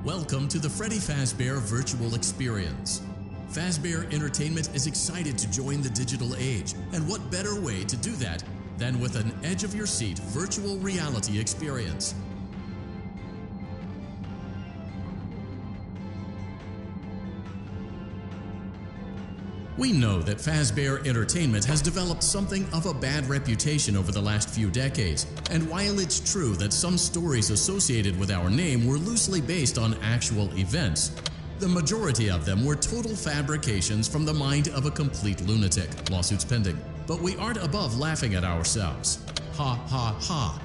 Welcome to the Freddy Fazbear Virtual Experience. Fazbear Entertainment is excited to join the digital age, and what better way to do that than with an edge-of-your-seat virtual reality experience. We know that Fazbear Entertainment has developed something of a bad reputation over the last few decades, and while it's true that some stories associated with our name were loosely based on actual events, the majority of them were total fabrications from the mind of a complete lunatic. Lawsuits pending. But we aren't above laughing at ourselves. Ha ha ha.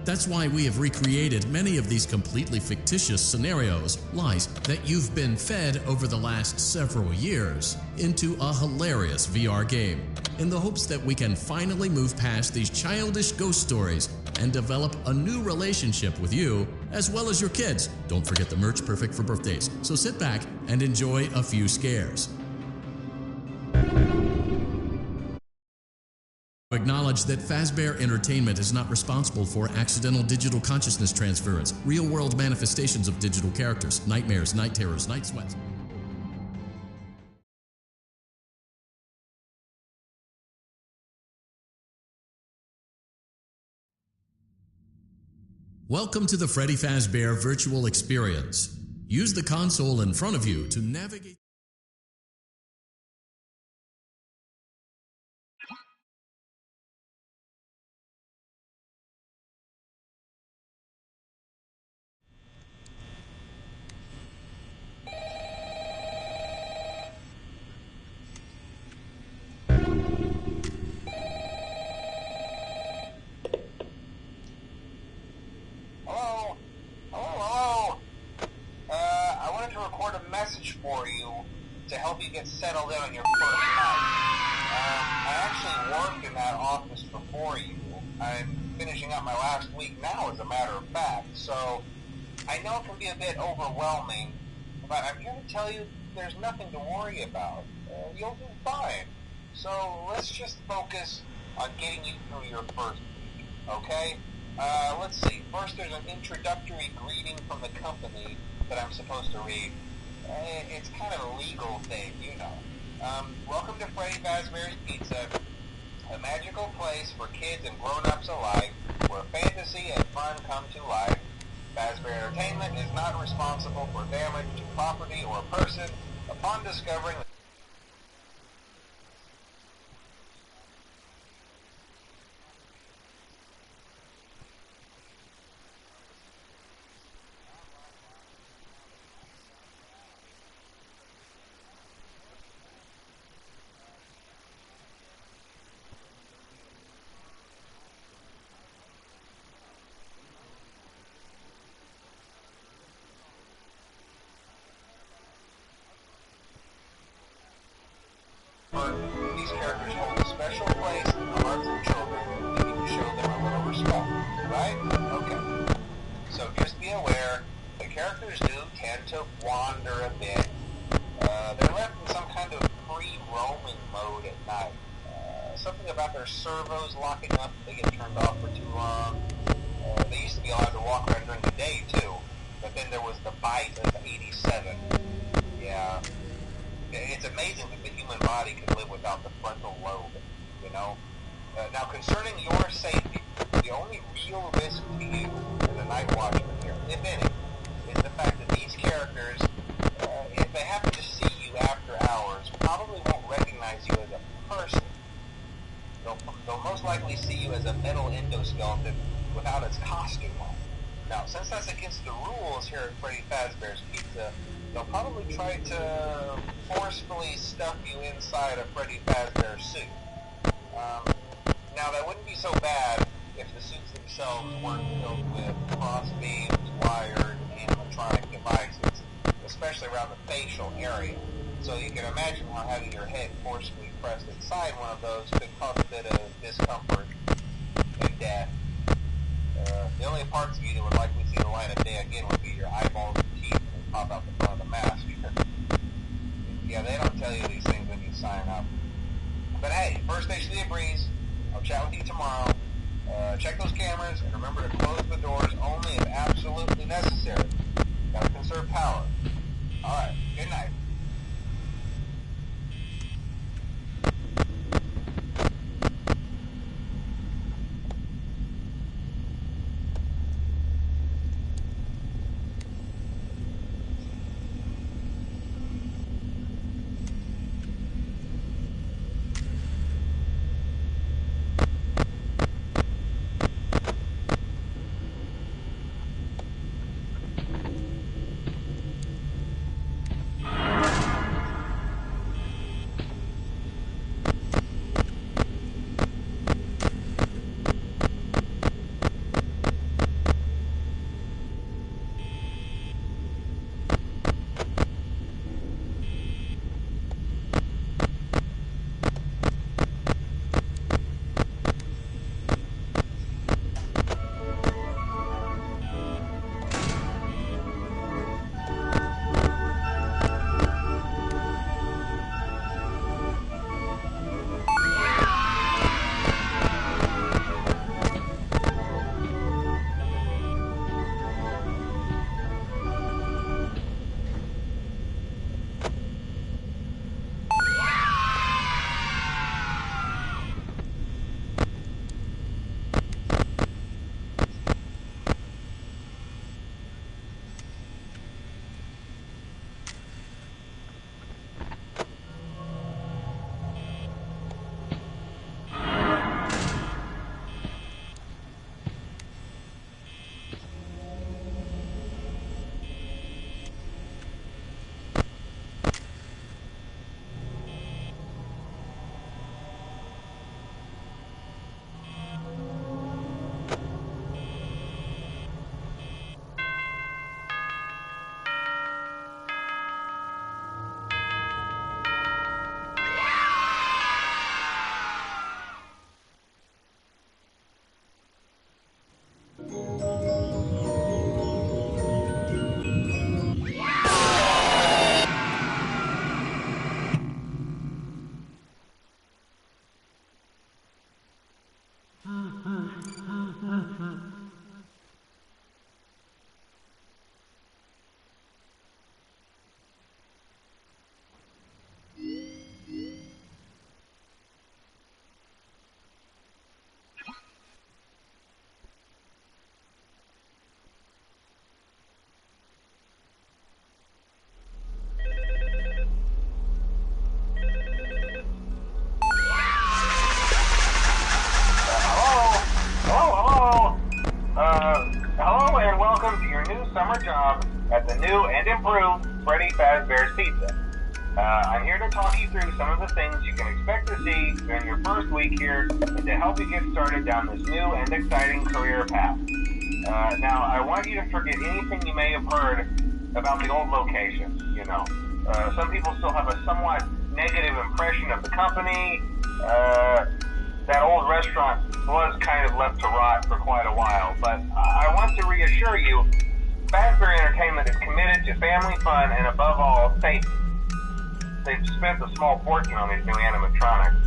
That's why we have recreated many of these completely fictitious scenarios, lies that you've been fed over the last several years, into a hilarious VR game, in the hopes that we can finally move past these childish ghost stories and develop a new relationship with you, as well as your kids. Don't forget the merch, perfect for birthdays. So sit back and enjoy a few scares. Acknowledge that Fazbear Entertainment is not responsible for accidental digital consciousness transference, real-world manifestations of digital characters, nightmares, night terrors, night sweats. Welcome to the Freddy Fazbear Virtual Experience. Use the console in front of you to navigate. For you to help you get settled in on your first night. I actually worked in that office before you. I'm finishing up my last week now, as a matter of fact, so I know it can be a bit overwhelming, but I'm here to tell you there's nothing to worry about. You'll do fine. So let's just focus on getting you through your first week, okay? Let's see. First, there's an introductory greeting from the company that I'm supposed to read. It's kind of a legal thing, you know. Welcome to Freddy Fazbear's Pizza, a magical place for kids and grown-ups alike, where fantasy and fun come to life. Fazbear Entertainment is not responsible for damage to property or person upon discovering these characters hold a special place in the hearts of children. We need to show them a little respect, right? Okay. So just be aware, the characters do tend to wander a bit. They're left in some kind of free-roaming mode at night. Something about their servos locking up if they get turned off for too long. They used to be allowed to walk around during the day, too. But then there was the bite of 87. Yeah. It's amazing that the human body can live without the frontal lobe, you know? Now, concerning your safety, the only real risk to you as a night watchman here, if any, is the fact that these characters, if they happen to see you after hours, probably won't recognize you as a person. They'll most likely see you as a metal endoskeleton without its costume on. Now, since that's against the rules here at Freddy Fazbear's Pizza, they'll probably try to forcefully stuff you inside a Freddy Fazbear suit. Now, that wouldn't be so bad if the suits themselves weren't filled with cross-beams, wired, animatronic devices, especially around the facial area. So you can imagine how having your head forcefully pressed inside one of those could cause a bit of discomfort and death. The only parts of you that would likely see the light of day again would be your eyeballs and teeth that pop out the front of the mask. Yeah, they don't tell you these things when you sign up. But hey, first station of the breeze. I'll chat with you tomorrow. Check those cameras and remember to close the doors only if absolutely necessary. Gotta conserve power. new and improved Freddy Fazbear's Pizza. I'm here to talk you through some of the things you can expect to see during your first week here and to help you get started down this new and exciting career path. Now, I want you to forget anything you may have heard about the old location, you know. Some people still have a somewhat negative impression of the company. That old restaurant was kind of left to rot for quite a while, but I want to reassure you, Fazbear Entertainment is committed to family fun and above all, safety. They've spent a small fortune on these new animatronics.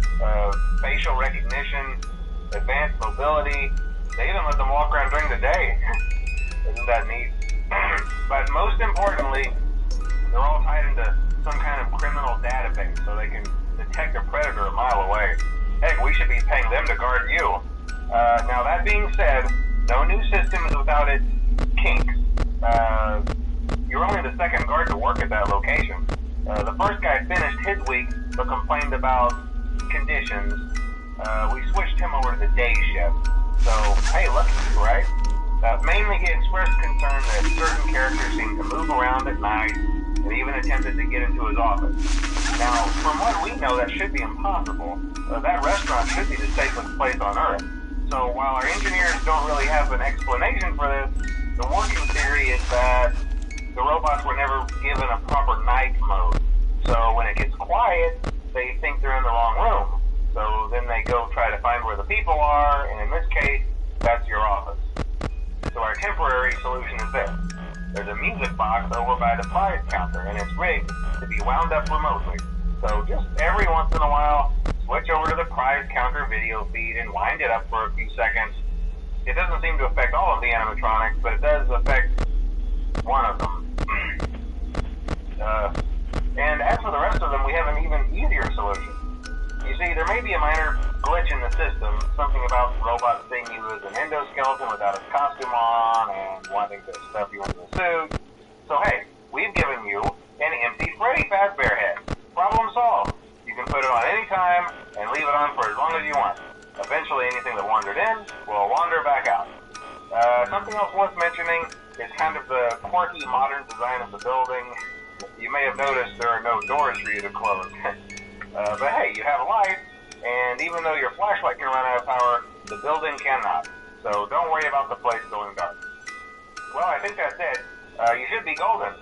Facial recognition, advanced mobility. They even let them walk around during the day. Isn't that neat? But most importantly, they're all tied into some kind of criminal database so they can detect a predator a mile away. Heck, we should be paying them to guard you. Now that being said, no new system is without its kinks. You're only the second guard to work at that location. The first guy finished his week but complained about conditions. We switched him over to the day shift. So, hey, lucky you, right? Mainly he expressed concern that certain characters seemed to move around at night and even attempted to get into his office. Now, from what we know, that should be impossible. That restaurant should be the safest place on Earth. So while our engineers don't really have an explanation for this, the working theory is that the robots were never given a proper night mode. So when it gets quiet, they think they're in the wrong room. So then they go try to find where the people are, and in this case, that's your office. So our temporary solution is this. There's a music box over by the prize counter, and it's rigged to be wound up remotely. So just every once in a while, switch over to the prize counter video feed and wind it up for a few seconds. It doesn't seem to affect all of the animatronics, but it does affect one of them. And as for the rest of them, we have an even easier solution. You see, there may be a minor glitch in the system, something about robots seeing you as an endoskeleton without a costume on and wanting to stuff you into a suit. So hey, we've given you an empty Freddy Fazbear head. Problem solved. You can put it on any time and leave it on for as long as you want. Eventually anything that wandered in will wander back out. Something else worth mentioning is kind of the quirky modern design of the building. You may have noticed there are no doors for you to close. But hey, you have lights, and even though your flashlight can run out of power, the building cannot. So don't worry about the place going dark. Well, I think that's it. You should be golden.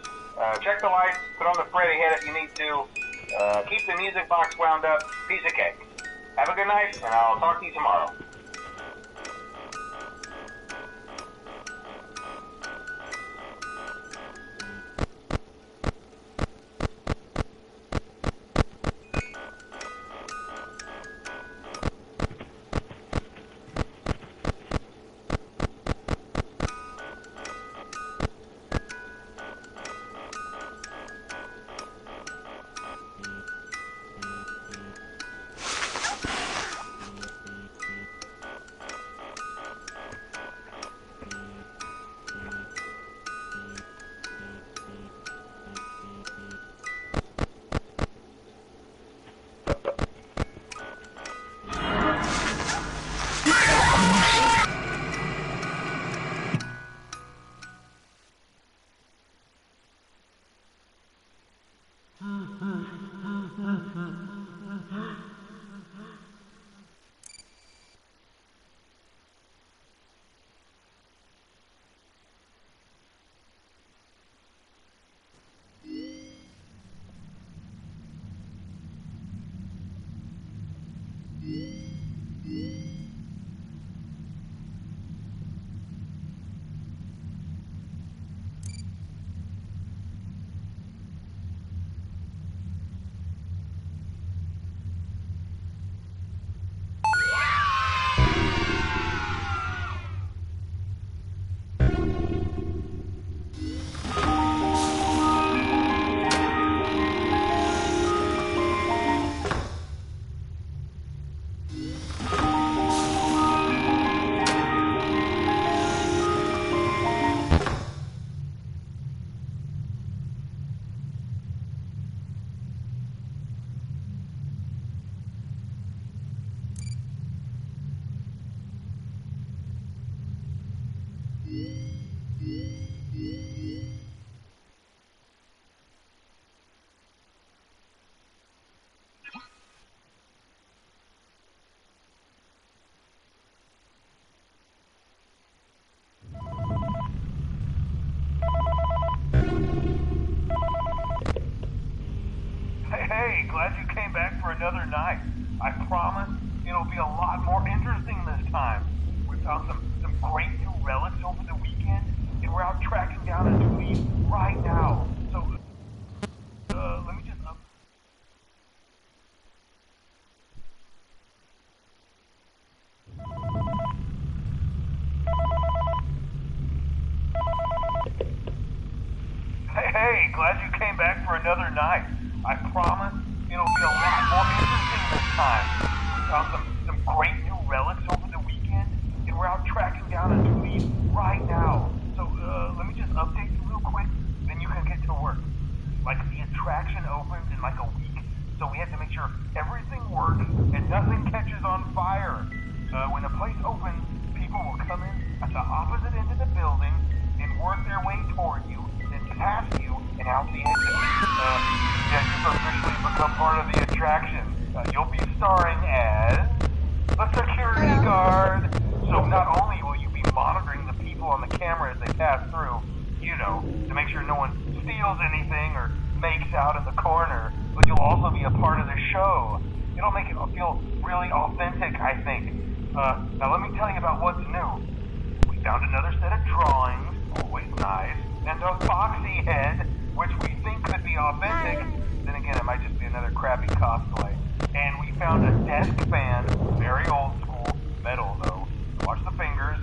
Check the lights, put on the Freddy head if you need to. Keep the music box wound up. Piece of cake. Have a good night, and I'll talk to you tomorrow. Hey, glad you came back for another night. I promise it'll be a lot more interesting this time. We found some great new relics over the weekend, and we're out tracking down a new lead right now. So, let me just update you real quick, then you can get to work. Like, the attraction opens in like a week, so we have to make sure everything works and nothing catches on fire. When the place opens, people will come in at the opposite end of the building and work their way toward you, then past you, and out the exit. Yeah, you've officially become part of the attraction. You'll be starring as a security guard. So not only will you be monitoring the people on the camera as they pass through, you know, to make sure no one steals anything or makes out in the corner, but you'll also be a part of the show. It'll make it feel really authentic, I think. Now let me tell you about what's new. We found another set of drawings, always nice, and a foxy head, which we think could be authentic. Then again, it might just be another crappy cosplay. And we found a desk fan, very old school, metal though. Watch the fingers.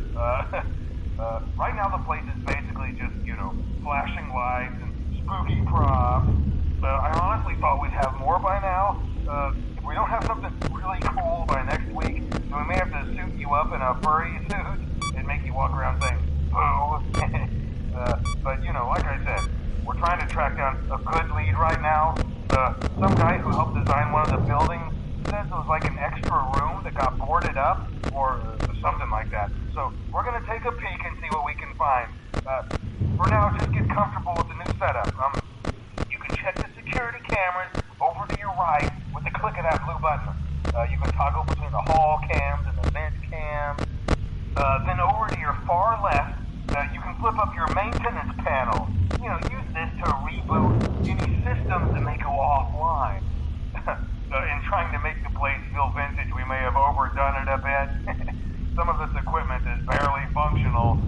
Right now the place is basically just, you know, flashing lights and spooky props. I honestly thought we'd have more by now. If we don't have something really cool by next week, then we may have to suit you up in a furry suit and make you walk around saying, boo. But, you know, like I said, we're trying to track down a good lead right now. Some guy who helped design one of the buildings says it was like an extra room that got boarded up, or something like that. So we're going to take a peek and see what we can find. For now, just get comfortable with the new setup. You can check the security cameras over to your right with the click of that blue button. You can toggle between the hall cams and the vent cams. Then over to your far left, you can flip up your maintenance panel. You know, use this to reboot any systems that may go offline. In trying to make the place feel vintage, we may have overdone it a bit. Some of this equipment is barely functional.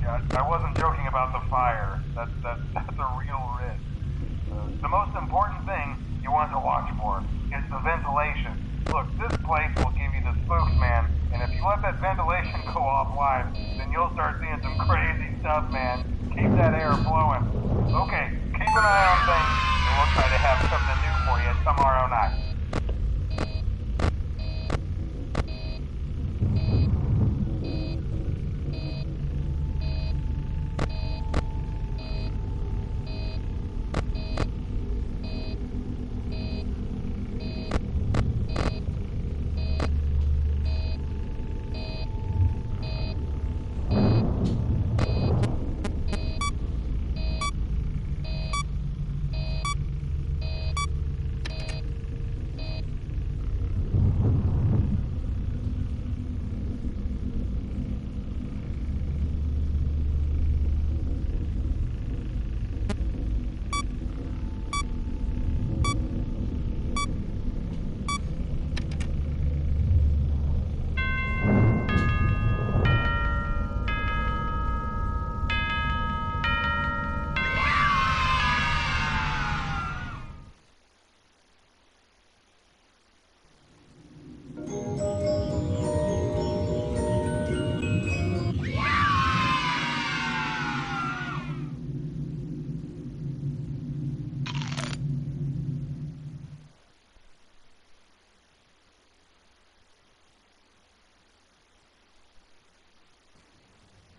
Yeah, I wasn't joking about the fire. That's a real risk. The most important thing you want to watch for is the ventilation. Look, this place will give you the spooks, man. And if you let that ventilation go offline, then you'll start seeing some crazy stuff, man. Keep that air flowing. Okay, keep an eye on things, and we'll try to have something new for you tomorrow night.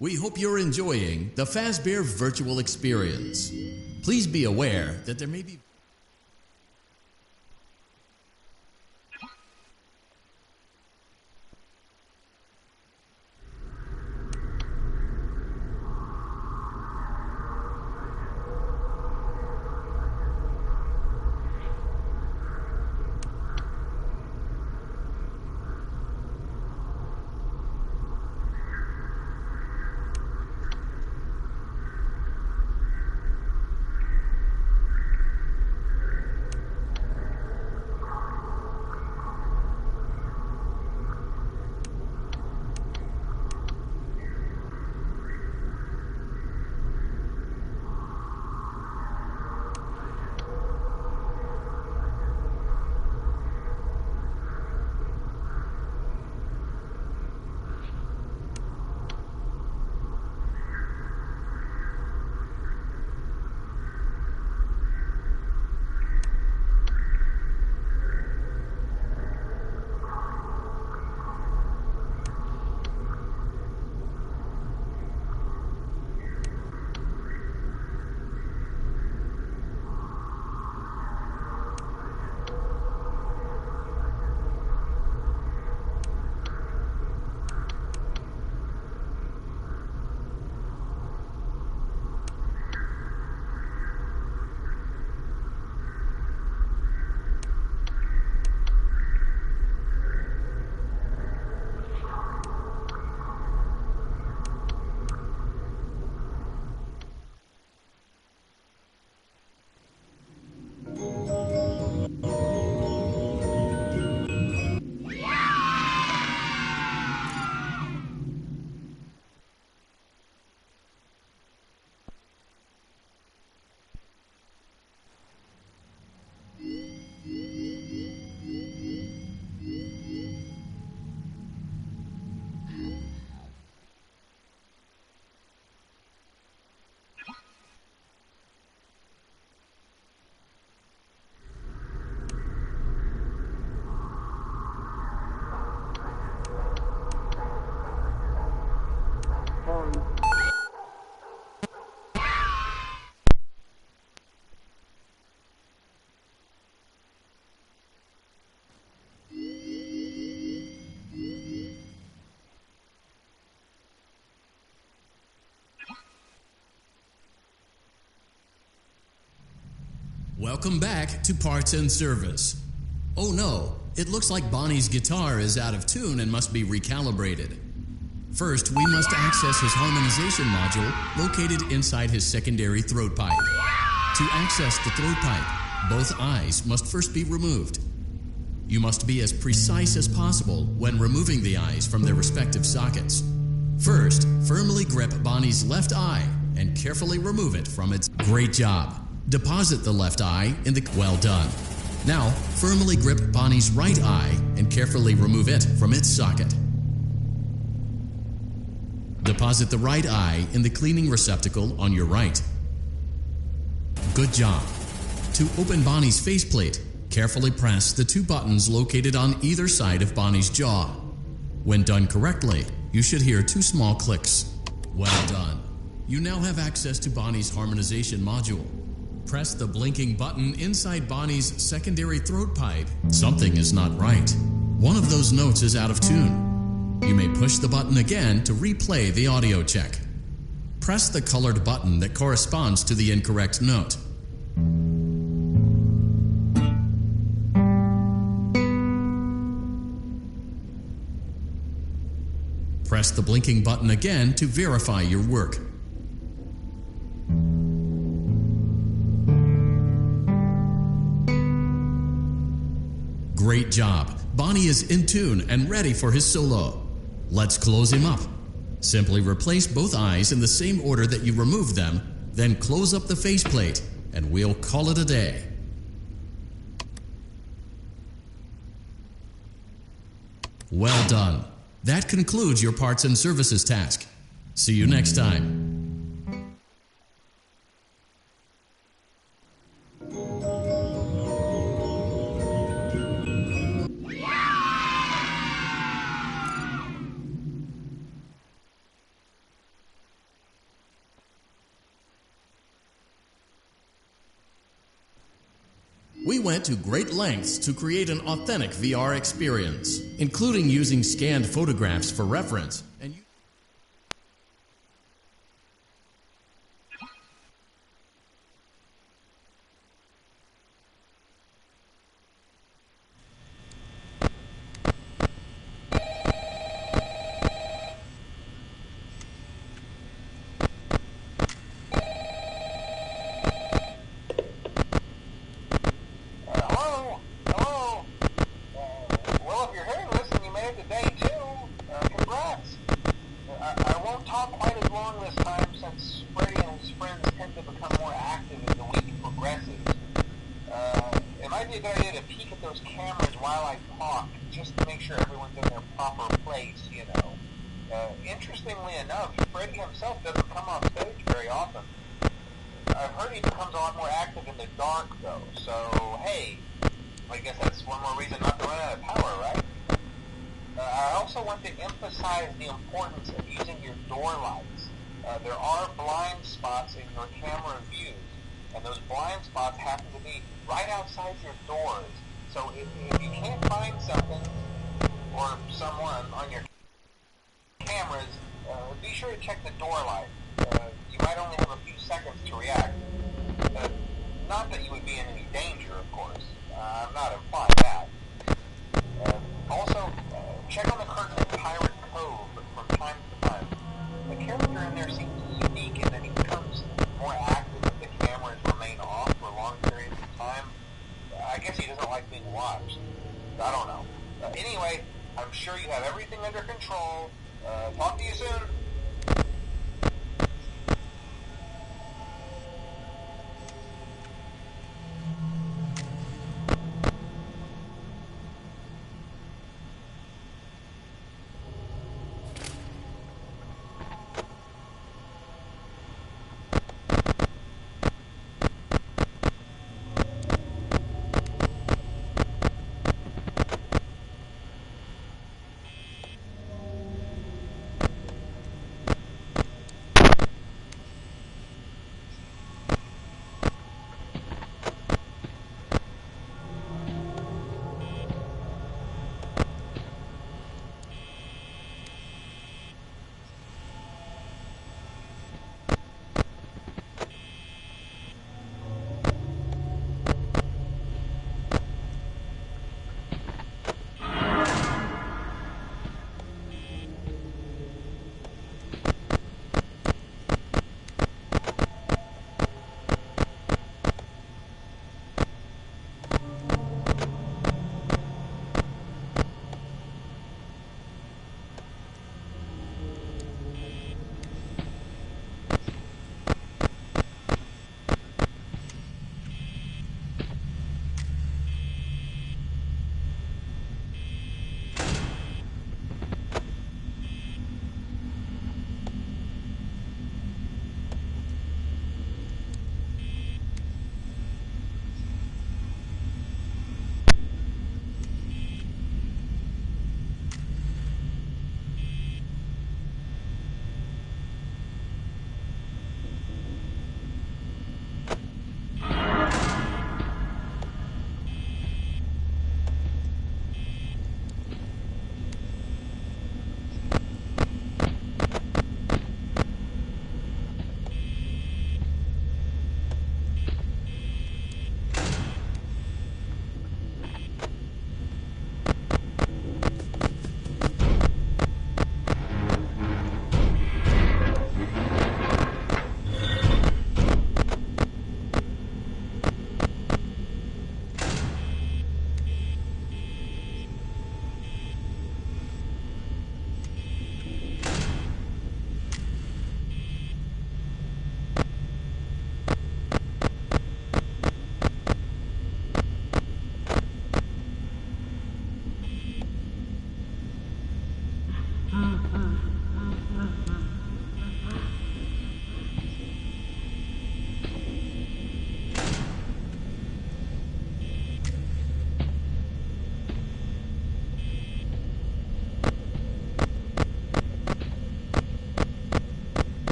We hope you're enjoying the Fazbear virtual experience. Please be aware that there may be Welcome back to Parts and Service. Oh no, it looks like Bonnie's guitar is out of tune and must be recalibrated. First, we must access his harmonization module located inside his secondary throat pipe. To access the throat pipe, both eyes must first be removed. You must be as precise as possible when removing the eyes from their respective sockets. First, firmly grip Bonnie's left eye and carefully remove it from its... Great job. Deposit the left eye in the... Well done. Now, firmly grip Bonnie's right eye and carefully remove it from its socket. Deposit the right eye in the cleaning receptacle on your right. Good job. To open Bonnie's faceplate, carefully press the two buttons located on either side of Bonnie's jaw. When done correctly, you should hear two small clicks. Well done. You now have access to Bonnie's harmonization module. Press the blinking button inside Bonnie's secondary throat pipe. Something is not right. One of those notes is out of tune. You may push the button again to replay the audio check. Press the colored button that corresponds to the incorrect note. Press the blinking button again to verify your work. Great job. Bonnie is in tune and ready for his solo. Let's close him up. Simply replace both eyes in the same order that you removed them, then close up the faceplate, and we'll call it a day. Well done. That concludes your parts and services task. See you next time. We went to great lengths to create an authentic VR experience, including using scanned photographs for reference. And a good idea to peek at those cameras while I talk, just to make sure everyone's in their proper place, you know. Interestingly enough, Freddy himself doesn't come off stage very often. I've heard he becomes a lot more active in the dark, though, so, hey, I guess that's one more reason not to run out of power, right? I also want to emphasize the importance of using your door lights. There are blind spots in your camera views, and those blind spots happen to be right outside your doors. So if you can't find something or someone on your cameras, be sure to check the door light. You might only have a few seconds to react. Not that you would be in any danger, of course. I'm not implying that. Also, check on the curtain of Pirate Cove from time to time. The character in there seems unique in that he becomes more active if the cameras remain off for long periods of time. I guess he doesn't like being watched. I don't know. Anyway, I'm sure you have everything under control. Talk to you soon.